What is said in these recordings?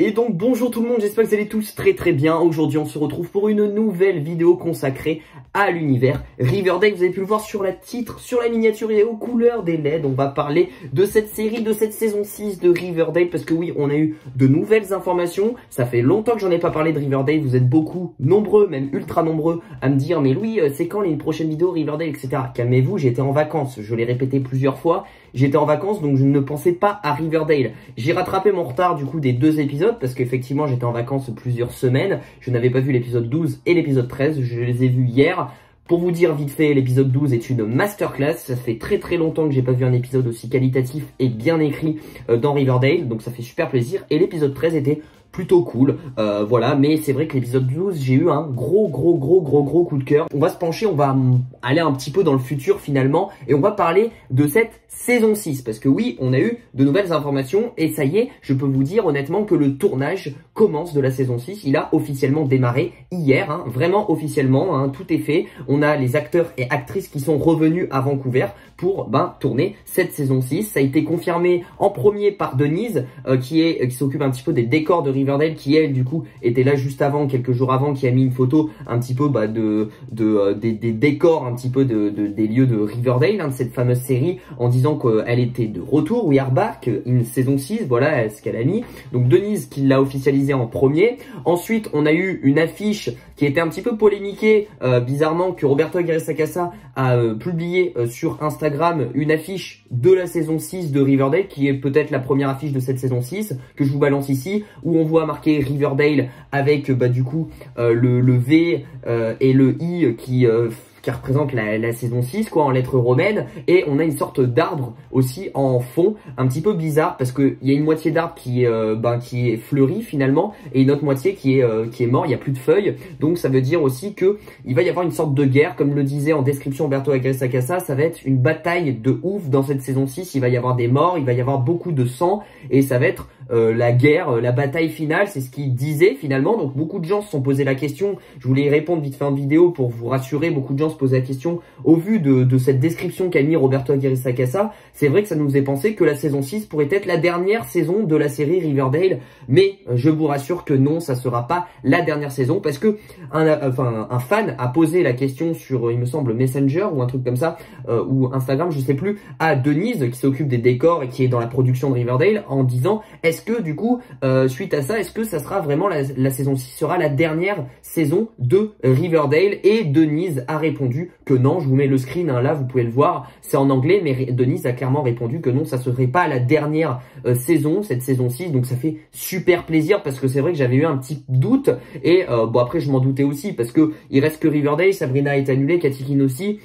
Et donc bonjour tout le monde, j'espère que vous allez tous très bien. Aujourd'hui on se retrouve pour une nouvelle vidéo consacrée à l'univers Riverdale. Vous avez pu le voir sur la titre, sur la miniature et aux couleurs des LED. On va parler de cette série, de cette saison 6 de Riverdale. Parce que oui, on a eu de nouvelles informations. Ça fait longtemps que j'en ai pas parlé de Riverdale. Vous êtes beaucoup, nombreux, même ultra nombreux à me dire mais Louis, c'est quand les prochaines vidéos Riverdale, etc. Calmez-vous, j'étais en vacances, je l'ai répété plusieurs fois. J'étais en vacances donc je ne pensais pas à Riverdale. J'ai rattrapé mon retard du coup des 2 épisodes parce qu'effectivement j'étais en vacances plusieurs semaines. Je n'avais pas vu l'épisode 12 et l'épisode 13, je les ai vus hier. Pour vous dire vite fait, l'épisode 12 est une masterclass. Ça fait très longtemps que j'ai pas vu un épisode aussi qualitatif et bien écrit dans Riverdale. Donc ça fait super plaisir. Et l'épisode 13 était plutôt cool, voilà, mais c'est vrai que l'épisode 12, j'ai eu un gros coup de cœur. On va se pencher, on va aller un petit peu dans le futur finalement, et on va parler de cette saison 6, parce que oui, on a eu de nouvelles informations, et ça y est, je peux vous dire honnêtement que le tournage commence de la saison 6, il a officiellement démarré hier, hein, vraiment officiellement, hein, tout est fait. On a les acteurs et actrices qui sont revenus à Vancouver pour tourner cette saison 6. Ça a été confirmé en premier par Denise, qui s'occupe un petit peu des décors de Riverdale, qui elle du coup était là juste avant, quelques jours avant, qui a mis une photo un petit peu des décors un petit peu des lieux de Riverdale, hein, de cette fameuse série, en disant qu'elle était de retour, We Are Back, une saison 6, voilà ce qu'elle a mis. Donc Denise qui l'a officialisé en premier. Ensuite on a eu une affiche qui était un petit peu polémiquée, bizarrement, que Roberto Aguirre Sacasa a publié sur Instagram, une affiche de la saison 6 de Riverdale, qui est peut-être la première affiche de cette saison 6, que je vous balance ici, où on voit marqué Riverdale avec du coup le V et le I qui représente la saison 6 quoi, en lettres romaines, et on a une sorte d'arbre aussi en fond, un petit peu bizarre parce que il y a une moitié d'arbre qui est fleuri finalement, et une autre moitié qui est mort, il y a plus de feuilles. Donc ça veut dire aussi que il va y avoir une sorte de guerre, comme le disait en description Roberto Aguirre Sacasa, ça va être une bataille de ouf dans cette saison 6, il va y avoir des morts, il va y avoir beaucoup de sang, et ça va être la guerre, la bataille finale, c'est ce qu'il disait finalement. Donc beaucoup de gens se sont posé la question, je voulais y répondre vite fait en vidéo pour vous rassurer. Beaucoup de gens se posaient la question au vu de cette description qu'a mis Roberto Aguirre Sacasa. C'est vrai que ça nous faisait penser que la saison 6 pourrait être la dernière saison de la série Riverdale, mais je vous rassure que non, ça sera pas la dernière saison, parce que un fan a posé la question sur, il me semble, Messenger ou un truc comme ça, ou Instagram, je sais plus, à Denise qui s'occupe des décors et qui est dans la production de Riverdale, en disant est-ce que du coup, suite à ça, est-ce que ça sera vraiment la saison 6 sera la dernière saison de Riverdale? Et Denise a répondu que non. Je vous mets le screen, hein, là vous pouvez le voir, c'est en anglais, mais Denise a clairement répondu que non, ça serait pas la dernière saison, cette saison 6. Donc ça fait super plaisir, parce que c'est vrai que j'avais eu un petit doute, et bon après je m'en doutais aussi, parce que il reste que Riverdale, Sabrina est annulée, Katy aussi.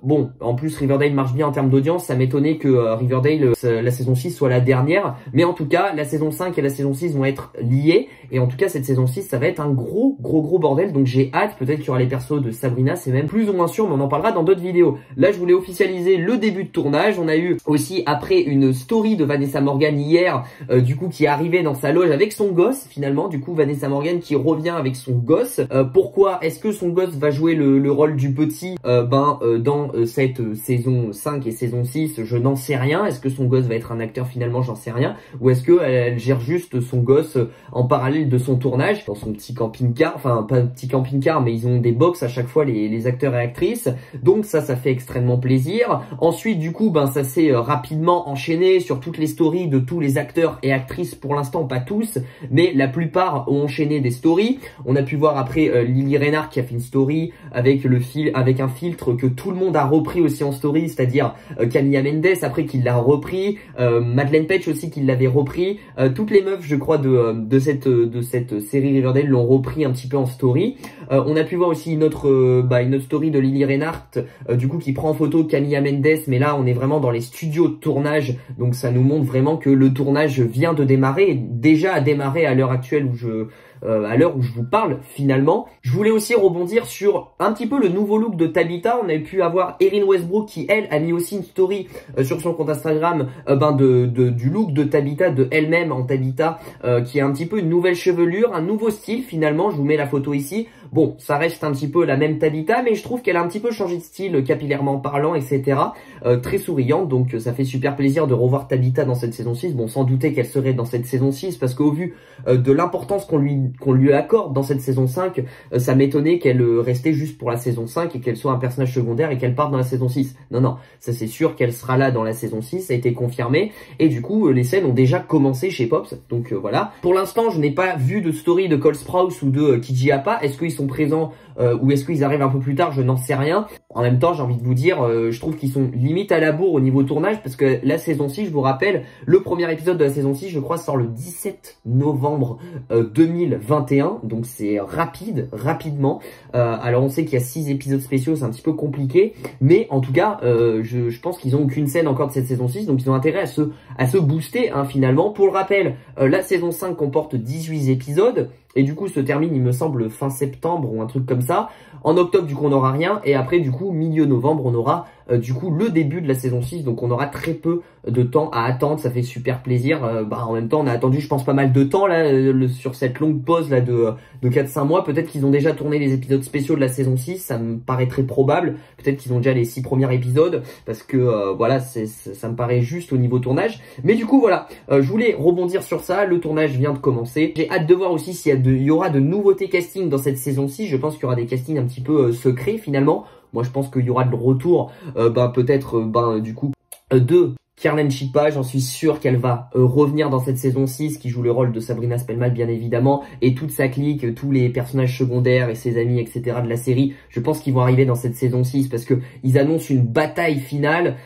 Bon, en plus Riverdale marche bien en termes d'audience, ça m'étonnait que Riverdale, la saison 6 soit la dernière, mais en tout cas la saison 5 et la saison 6 vont être liées, et en tout cas cette saison 6 ça va être un gros bordel. Donc j'ai hâte, peut-être qu'il y aura les persos de Sabrina, c'est même plus ou moins sûr, mais on en parlera dans d'autres vidéos. Là je voulais officialiser le début de tournage. On a eu aussi après une story de Vanessa Morgan hier, du coup qui est arrivée dans sa loge avec son gosse finalement. Du coup Vanessa Morgan qui revient avec son gosse. Pourquoi est-ce que son gosse va jouer le rôle du petit dans cette saison 5 et saison 6? Je n'en sais rien. Est-ce que son gosse va être un acteur finalement? J'en sais rien. Ou est-ce que elle gère juste son gosse en parallèle de son tournage dans son petit camping-car, enfin pas petit camping-car, mais ils ont des box à chaque fois les acteurs et actrices. Donc ça fait extrêmement plaisir. Ensuite du coup ça s'est rapidement enchaîné sur toutes les stories de tous les acteurs et actrices, pour l'instant pas tous, mais la plupart ont enchaîné des stories. On a pu voir après Lily Reinhart qui a fait une story avec avec un filtre que tout le monde a repris aussi en story, c'est-à-dire Camilla Mendes après qui l'a repris, Madeleine Petsch aussi qui l'avait repris, toutes les meufs je crois de cette série Riverdale l'ont repris un petit peu en story. On a pu voir aussi une autre story de Lily Reinhart du coup qui prend en photo Camilla Mendes, mais là on est vraiment dans les studios de tournage, donc ça nous montre vraiment que le tournage vient de démarrer, déjà a démarré à l'heure actuelle où à l'heure où je vous parle finalement. Je voulais aussi rebondir sur un petit peu le nouveau look de Tabitha. On avait pu avoir Erin Westbrook qui elle a mis aussi une story sur son compte Instagram du look de Tabitha, de elle-même en Tabitha, qui a un petit peu une nouvelle chevelure, un nouveau style finalement. Je vous mets la photo ici. Bon, ça reste un petit peu la même Tabitha, mais je trouve qu'elle a un petit peu changé de style capillairement parlant, etc. Très souriante, donc ça fait super plaisir de revoir Tabitha dans cette saison 6. Bon, sans douter qu'elle serait dans cette saison 6, parce qu'au vu de l'importance qu'on lui accorde dans cette saison 5, ça m'étonnait qu'elle restait juste pour la saison 5 et qu'elle soit un personnage secondaire et qu'elle parte dans la saison 6. Non, non, ça c'est sûr qu'elle sera là dans la saison 6, ça a été confirmé, et du coup, les scènes ont déjà commencé chez Pops, donc voilà. Pour l'instant, je n'ai pas vu de story de Cole Sprouse ou de Kiji Appa. Est-ce qu'ils sont présents ou est-ce qu'ils arrivent un peu plus tard? Je n'en sais rien. En même temps, j'ai envie de vous dire, je trouve qu'ils sont limite à la bourre au niveau tournage, parce que la saison 6, je vous rappelle, le premier épisode de la saison 6, je crois, sort le 17 novembre 2021, donc c'est rapidement. Alors on sait qu'il y a 6 épisodes spéciaux, c'est un petit peu compliqué, mais en tout cas, je pense qu'ils n'ont aucune scène encore de cette saison 6, donc ils ont intérêt à se booster finalement. Pour le rappel, la saison 5 comporte 18 épisodes, et du coup se termine, il me semble, fin septembre ou un truc comme ça. En octobre, du coup, on n'aura rien. Et après, du coup, milieu novembre, on aura du coup le début de la saison 6. Donc, on aura très peu de temps à attendre. Ça fait super plaisir. En même temps, on a attendu, je pense, pas mal de temps là sur cette longue pause là de 4-5 mois. Peut-être qu'ils ont déjà tourné les épisodes spéciaux de la saison 6. Ça me paraît très probable. Peut-être qu'ils ont déjà les 6 premiers épisodes. Parce que, voilà, ça me paraît juste au niveau tournage. Mais du coup, voilà, je voulais rebondir sur ça. Le tournage vient de commencer. J'ai hâte de voir aussi s'il y aura de nouveautés casting dans cette saison 6. Je pense qu'il y aura des castings un petit peu secrets finalement. Moi je pense qu'il y aura le retour peut-être du coup de Kiernan Shippa, j'en suis sûr qu'elle va revenir dans cette saison 6, qui joue le rôle de Sabrina Spellman bien évidemment, et toute sa clique, tous les personnages secondaires et ses amis, etc. de la série. Je pense qu'ils vont arriver dans cette saison 6 parce que ils annoncent une bataille finale.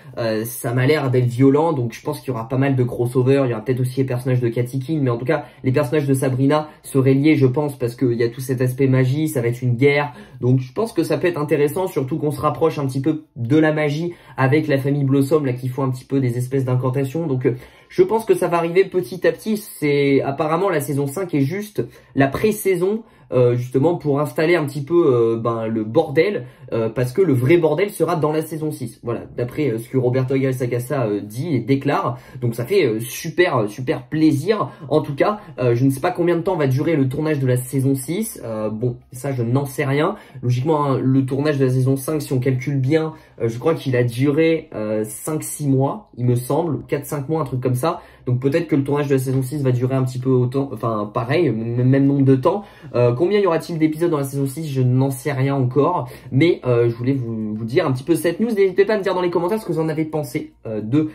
Ça m'a l'air d'être violent, donc je pense qu'il y aura pas mal de crossover. Il y aura peut-être aussi les personnages de Katy King, mais en tout cas les personnages de Sabrina seraient liés, je pense, parce qu'il y a tout cet aspect magie, ça va être une guerre. Donc je pense que ça peut être intéressant, surtout qu'on se rapproche un petit peu de la magie avec la famille Blossom là qui font un petit peu des espèces d'incantations. Donc je pense que ça va arriver petit à petit. C'est apparemment la saison 5 est juste la pré-saison justement pour installer un petit peu le bordel, parce que le vrai bordel sera dans la saison 6. Voilà, d'après ce que Roberto Aguirre Sacasa dit et déclare. Donc ça fait super plaisir. En tout cas, je ne sais pas combien de temps va durer le tournage de la saison 6. Bon, ça je n'en sais rien. Logiquement, hein, le tournage de la saison 5, si on calcule bien, je crois qu'il a duré 5-6 mois, il me semble, 4-5 mois, un truc comme ça. Donc peut-être que le tournage de la saison 6 va durer un petit peu autant, enfin pareil, même nombre de temps. Combien y aura-t-il d'épisodes dans la saison 6? Je n'en sais rien encore. Mais je voulais vous dire un petit peu cette news. N'hésitez pas à me dire dans les commentaires ce que vous en avez pensé de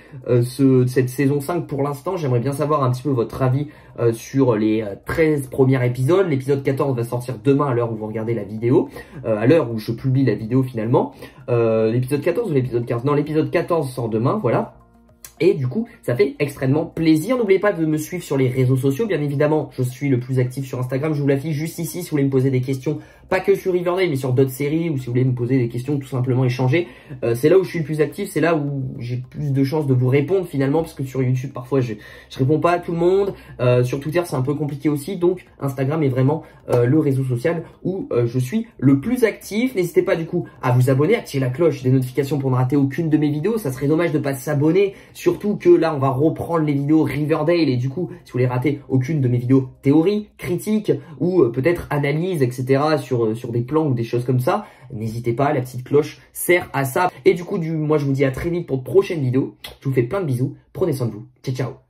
cette saison 5 pour l'instant. J'aimerais bien savoir un petit peu votre avis sur les 13 premiers épisodes. L'épisode 14 va sortir demain à l'heure où vous regardez la vidéo. À l'heure où je publie la vidéo finalement. L'épisode 14 ou l'épisode 15? Non, l'épisode 14 sort demain, voilà. Et du coup, ça fait extrêmement plaisir. N'oubliez pas de me suivre sur les réseaux sociaux. Bien évidemment, je suis le plus actif sur Instagram. Je vous l'affiche juste ici si vous voulez me poser des questions. Pas que sur Riverdale, mais sur d'autres séries. Ou si vous voulez me poser des questions, tout simplement échanger. C'est là où je suis le plus actif. C'est là où j'ai plus de chances de vous répondre finalement. Parce que sur YouTube, parfois, je réponds pas à tout le monde. Sur Twitter, c'est un peu compliqué aussi. Donc, Instagram est vraiment le réseau social où je suis le plus actif. N'hésitez pas du coup à vous abonner, à activer la cloche des notifications pour ne rater aucune de mes vidéos. Ça serait dommage de pas s'abonner. Surtout que là, on va reprendre les vidéos Riverdale et du coup, si vous voulez rater aucune de mes vidéos théorie, critique ou peut-être analyse, etc. sur des plans ou des choses comme ça, n'hésitez pas, la petite cloche sert à ça. Et du coup, moi, je vous dis à très vite pour de prochaines vidéos. Je vous fais plein de bisous. Prenez soin de vous. Ciao, ciao.